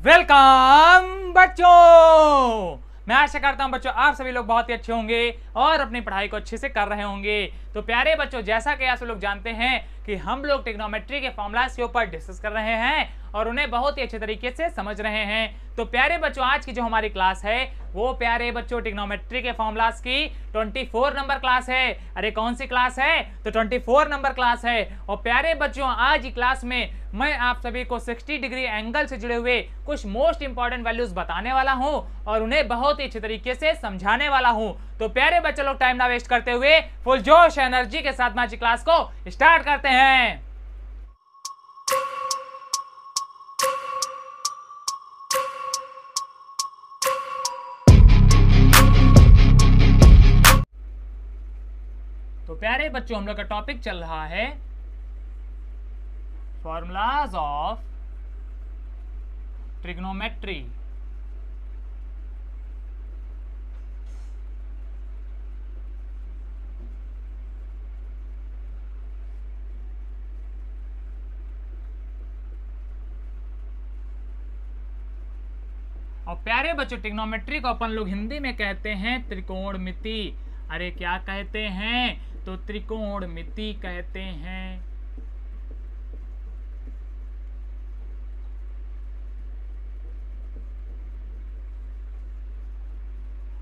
Welcome बच्चों। मैं आशा करता हूं बच्चों आप सभी लोग बहुत ही अच्छे होंगे और अपनी पढ़ाई को अच्छे से कर रहे होंगे। तो प्यारे बच्चों, जैसा कि आप सब लोग जानते हैं कि हम लोग ट्रिग्नोमेट्री के फॉर्मूलाज के ऊपर डिस्कस कर रहे हैं और उन्हें बहुत ही अच्छे तरीके से समझ रहे हैं। तो प्यारे बच्चों, आज की जो हमारी क्लास है वो प्यारे बच्चों ट्रिग्नोमेट्री के फॉर्मूलाज की 24 नंबर क्लास है। अरे कौन सी क्लास है? तो 24 नंबर क्लास है। और प्यारे बच्चों, आज की क्लास में मैं आप सभी को 60 डिग्री एंगल से जुड़े हुए कुछ मोस्ट इंपॉर्टेंट वैल्यूज बताने वाला हूं और उन्हें बहुत ही अच्छे तरीके से समझाने वाला हूं। तो प्यारे बच्चों लोग टाइम ना वेस्ट करते हुए फुल जोश एनर्जी के साथ आज की क्लास को स्टार्ट करते हैं। तो प्यारे बच्चों, हम लोग का टॉपिक चल रहा है फॉर्मूलाज ऑफ ट्रिग्नोमेट्री। और प्यारे बच्चों, ट्रिग्नोमेट्री को अपन लोग हिंदी में कहते हैं त्रिकोणमिति। अरे क्या कहते हैं? तो त्रिकोणमिति कहते हैं।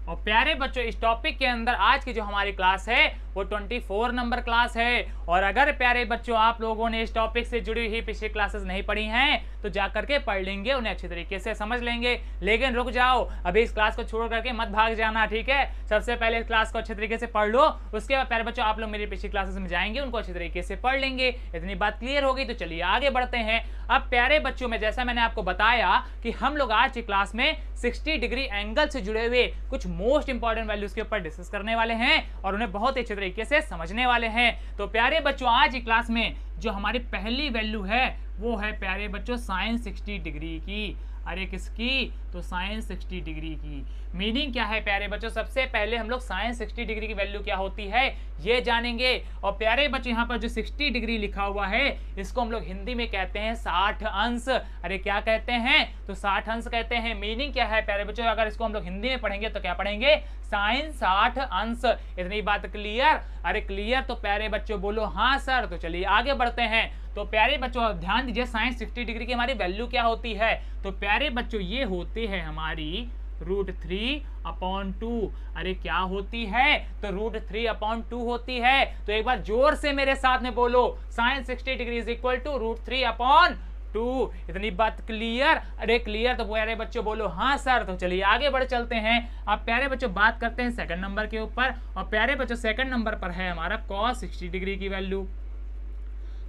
और प्यारे बच्चों, इस टॉपिक के अंदर आज की जो हमारी क्लास है वो 24 नंबर क्लास है। और अगर प्यारे बच्चों आप लोगों ने इस टॉपिक से जुड़ी हुई पिछली क्लासेस नहीं पढ़ी हैं तो जाकर के पढ़ लेंगे, उन्हें अच्छे तरीके से समझ लेंगे। लेकिन रुक जाओ, अभी इस क्लास को छोड़ करके मत भाग जाना, ठीक है? सबसे पहले इस क्लास को अच्छे तरीके से पढ़ लो, उसके बाद प्यारे बच्चों आप लोग मेरी पिछली क्लासेस में जाएंगे, उनको अच्छे तरीके से पढ़ लेंगे। इतनी बात क्लियर होगी तो चलिए आगे बढ़ते हैं। अब प्यारे बच्चों में जैसा मैंने आपको बताया कि हम लोग आज की क्लास में 60 डिग्री एंगल से जुड़े हुए कुछ मोस्ट इंपॉर्टेंट वैल्यूज के ऊपर डिस्कस करने वाले हैं और उन्हें बहुत ही अच्छे तरीके से समझने वाले हैं। तो प्यारे बच्चों, आज की क्लास में जो हमारी पहली वैल्यू है वो है प्यारे बच्चों साइन 60 डिग्री की। अरे किसकी? तो साइन 60 डिग्री की। मीनिंग क्या है प्यारे बच्चों? सबसे पहले हम लोग साइन 60 डिग्री की वैल्यू क्या होती है ये जानेंगे। और प्यारे बच्चों, यहाँ पर जो 60 डिग्री लिखा हुआ है इसको हम लोग हिंदी में कहते हैं 60 अंश। अरे क्या कहते हैं? तो 60 अंश कहते हैं। मीनिंग क्या है प्यारे बच्चों? अगर इसको हम लोग हिंदी में पढ़ेंगे तो क्या पढ़ेंगे? साइन 60 अंश। इतनी बात क्लियर? अरे क्लियर तो प्यारे बच्चों बोलो हाँ सर। तो चलिए आगे बढ़ते हैं। तो प्यारे बच्चों ध्यान दीजिए, साइन 60 डिग्री की हमारी वैल्यू क्या होती है? तो प्यारे बच्चों ये होती है हमारी √3/2। अरे क्या होती है? तो √3/2 होती है। तो एक बार जोर से मेरे साथ में बोलो, sine 60 degree is equal to √3/2। इतनी बात क्लियर? अरे क्लियर तो प्यारे बच्चों बोलो हाँ सर। तो चलिए आगे बढ़ चलते हैं। अब प्यारे बच्चों बात करते हैं सेकंड नंबर के ऊपर। और प्यारे बच्चों सेकंड नंबर पर है हमारा cos 60 डिग्री की वैल्यू।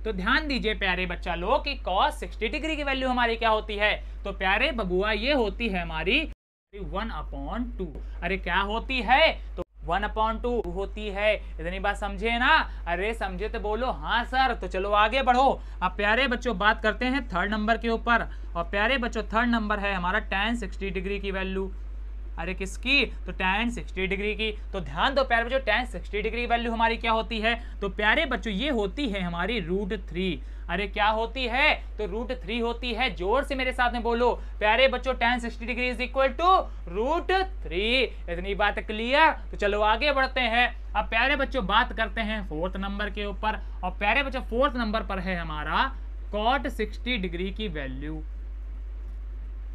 तो ध्यान दीजिए प्यारे बच्चा लोग कि cos 60 डिग्री की वैल्यू हमारी क्या होती है? तो प्यारे बबुआ ये होती है हमारी 1/2। अरे क्या होती है? तो 1/2 होती है। इतनी बात समझे ना? अरे समझे तो बोलो हाँ सर। तो चलो आगे बढ़ो। अब प्यारे बच्चों बात करते हैं थर्ड नंबर के ऊपर। और प्यारे बच्चों थर्ड नंबर है हमारा tan 60 डिग्री की वैल्यू। अरे किसकी? तो tan 60 डिग्री की। तो ध्यान दो प्यारे बच्चों, tan 60 डिग्री की वैल्यू हमारी क्या होती है? तो प्यारे बच्चों ये होती है हमारी √3। अरे क्या होती है? तो √3 होती है। जोर से मेरे साथ में बोलो प्यारे बच्चों, tan 60 degree is equal to √3। इतनी बात क्लियर? तो चलो आगे बढ़ते हैं। अब प्यारे बच्चों बात करते हैं फोर्थ नंबर के ऊपर। और प्यारे बच्चों फोर्थ नंबर पर है हमारा cot 60 डिग्री की वैल्यू।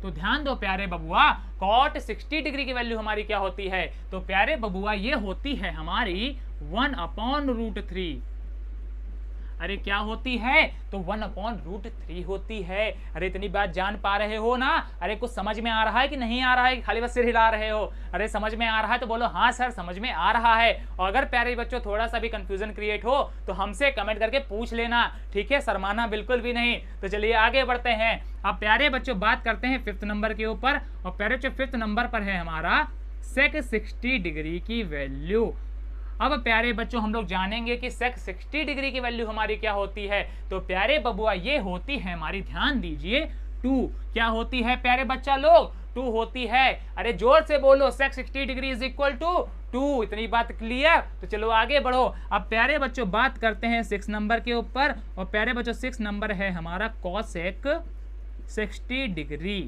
तो ध्यान दो प्यारे बबुआ, cot 60 डिग्री की वैल्यू हमारी क्या होती है? तो प्यारे बबुआ ये होती है हमारी 1/√3। अरे क्या होती है? तो 1/√3 होती है। अरे इतनी बात जान पा रहे हो ना? अरे कुछ समझ में आ रहा है कि नहीं आ रहा है? खाली बस सिर हिला रहे हो? अरे समझ में आ रहा है तो बोलो हाँ सर समझ में आ रहा है। और अगर प्यारे बच्चों थोड़ा सा भी कंफ्यूजन क्रिएट हो तो हमसे कमेंट करके पूछ लेना, ठीक है? शर्माना बिल्कुल भी नहीं। तो चलिए आगे बढ़ते हैं। अब प्यारे बच्चों बात करते हैं फिफ्थ नंबर के ऊपर। और प्यारे बच्चों फिफ्थ नंबर पर है हमारा sec 60 डिग्री की वैल्यू। अब प्यारे बच्चों हम लोग जानेंगे कि sec 60 डिग्री की वैल्यू हमारी क्या होती है। तो प्यारे बबुआ ये होती है हमारी, ध्यान दीजिए, 2। क्या होती है प्यारे बच्चा लोग? 2 होती है। अरे जोर से बोलो, sec 60 degree is equal to 2। इतनी बात क्लियर? तो चलो आगे बढ़ो। अब प्यारे बच्चों बात करते हैं 6 नंबर के ऊपर। और प्यारे बच्चों 6 नंबर है हमारा cosec 60 डिग्री।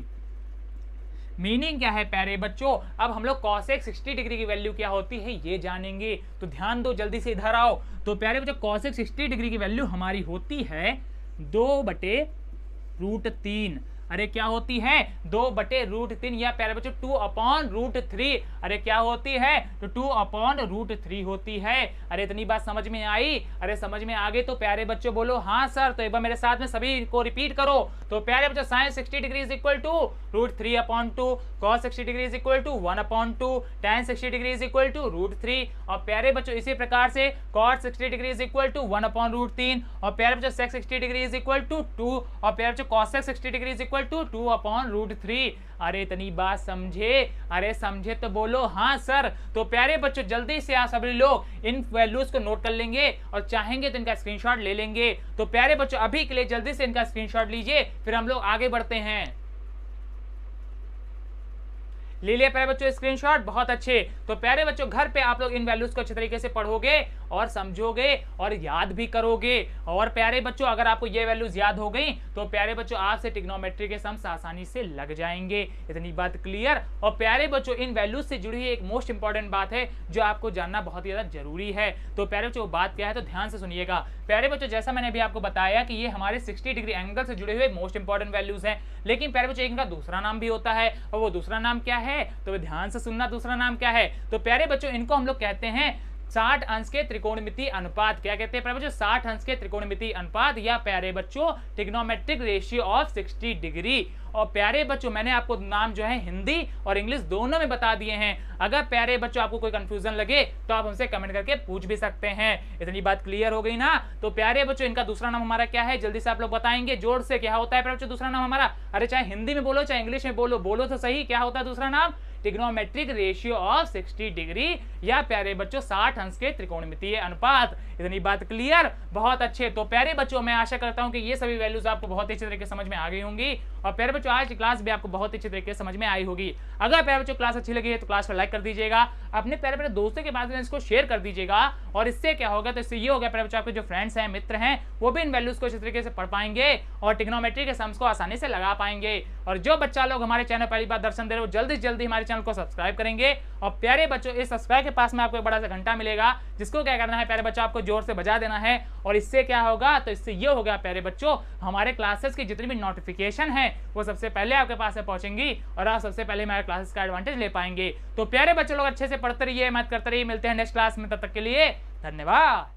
मीनिंग क्या है प्यारे बच्चों, अब हम लोग cosec 60 डिग्री की वैल्यू क्या होती है ये जानेंगे। तो ध्यान दो, जल्दी से इधर आओ। तो प्यारे बच्चों cosec 60 डिग्री की वैल्यू हमारी होती है 2/√3। अरे क्या होती है 2/√3, या प्यारे बच्चों 2/√3। अरे क्या होती है तो 2/√3 होती है। अरे इतनी बात समझ में आई? अरे समझ में आ गई तो प्यारे बच्चों बोलो हाँ सर। तो एक बार मेरे साथ में सभी को रिपीट करो। तो प्यारे बच्चों sin 60 degree is equal to √3/2, cos 60 degree is equal to 1/2, tan 60 degree is equal to √3। और प्यारे बच्चों इसी प्रकार से cot 60 degree is equal to 1/√3, और प्यारे बच्चों sec 60 degree is equal to 2, और प्यारे बच्चों cosec 60 degree is equal to 2/√3। अरे इतनी बात समझे? अरे समझे तो बोलो हाँ सर। तो प्यारे बच्चों जल्दी से आप सभी लोग इन वैल्यूज को नोट कर लेंगे और चाहेंगे तो इनका स्क्रीनशॉट ले लेंगे। तो प्यारे बच्चों अभी के लिए जल्दी से इनका स्क्रीनशॉट लीजिए, फिर हम लोग आगे बढ़ते हैं। ले लिया प्यारे बच्चों स्क्रीनशॉट, बहुत अच्छे। तो प्यारे बच्चों घर पे आप लोग इन वैल्यूज को अच्छे तरीके से पढ़ोगे और समझोगे और याद भी करोगे। और प्यारे बच्चों अगर आपको ये वैल्यूज याद हो गई तो प्यारे बच्चों आपसे ट्रिग्नोमेट्री के सम्स आसानी से लग जाएंगे। इतनी बात क्लियर? और प्यारे बच्चों इन वैल्यूज से जुड़ी हुई एक मोस्ट इंपॉर्टेंट बात है जो आपको जानना बहुत ही ज्यादा जरूरी है। तो प्यारे बच्चों बात क्या है तो ध्यान से सुनिएगा। प्यारे बच्चों जैसा मैंने अभी आपको बताया कि ये हमारे 60 डिग्री एंगल से जुड़े हुए मोस्ट इंपॉर्टेंट वैल्यूज हैं, लेकिन प्यारे बच्चों इनका दूसरा नाम भी होता है, और वो दूसरा नाम क्या है तो ध्यान से सुनना। दूसरा नाम क्या है तो प्यारे बच्चों इनको हम लोग कहते हैं 60 अंश के त्रिकोणमितीय अनुपात। क्या कहते हैं प्यारे बच्चों? 60 अंश के त्रिकोणमितीय अनुपात, या प्यारे बच्चों ट्रिग्नोमेट्रिक रेशियो ऑफ 60 डिग्री। और प्यारे बच्चों मैंने आपको नाम जो है हिंदी और इंग्लिश दोनों में बता दिए हैं। अगर प्यारे बच्चों आपको कोई कंफ्यूजन लगे तो आप हमसे कमेंट करके पूछ भी सकते हैं। इतनी बात क्लियर हो गई ना? तो प्यारे बच्चों इनका दूसरा नाम हमारा क्या है जल्दी से आप लोग बताएंगे जोर से। क्या होता है प्यारे बच्चों दूसरा नाम हमारा? अरे चाहे हिंदी में बोलो चाहे इंग्लिश में बोलो, बोलो तो सही। क्या होता है दूसरा नाम? ट्रिग्नोमेट्रिक रेशियो ऑफ 60 डिग्री, या प्यारे बच्चों 60 अंश के त्रिकोणमितीय अनुपात। इतनी बात क्लियर? बहुत अच्छे। तो प्यारे बच्चों मैं आशा करता हूं कि ये सभी वैल्यूज आपको बहुत अच्छे तरीके से समझ में आ गई होंगी। और प्यारे बच्चों आज की क्लास भी आपको बहुत अच्छे तरीके से समझ में आई होगी। अगर प्यारे बच्चों क्लास अच्छी लगी है तो क्लास को लाइक कर दीजिएगा, अपने प्यारे प्यारे दोस्तों के पास इसको शेयर कर दीजिएगा। और इससे क्या होगा तो इससे ये होगा प्यारे बच्चों आपके जो फ्रेंड्स हैं मित्र हैं वो भी इन वैल्यूज को अच्छे तरीके से पढ़ पाएंगे और ट्रिग्नोमेट्री के सम्स को आसानी से लगा पाएंगे। और जो बच्चा लोग हमारे चैनल पहली बार दर्शन दे रहे हो जल्दी से जल्दी हमारे चैनल को सब्सक्राइब करेंगे। और प्यारे बच्चों इस सब्सक्राइब के पास में आपको एक बड़ा सा घंटा मिलेगा जिसको क्या करना है प्यारे बच्चों आपको जोर से बजा देना है। और इससे क्या होगा तो इससे ये होगा प्यारे बच्चों हमारे क्लासेस की जितनी भी नोटिफिकेशन है वो सबसे पहले आपके पास में पहुंचेंगी और आप सबसे पहले हमारे क्लासेस का एडवांटेज ले पाएंगे। तो प्यारे बच्चों लोग अच्छे से पढ़ते रहिए, मत करते रहिए। मिलते हैं नेक्स्ट क्लास में, तब तक के लिए धन्यवाद।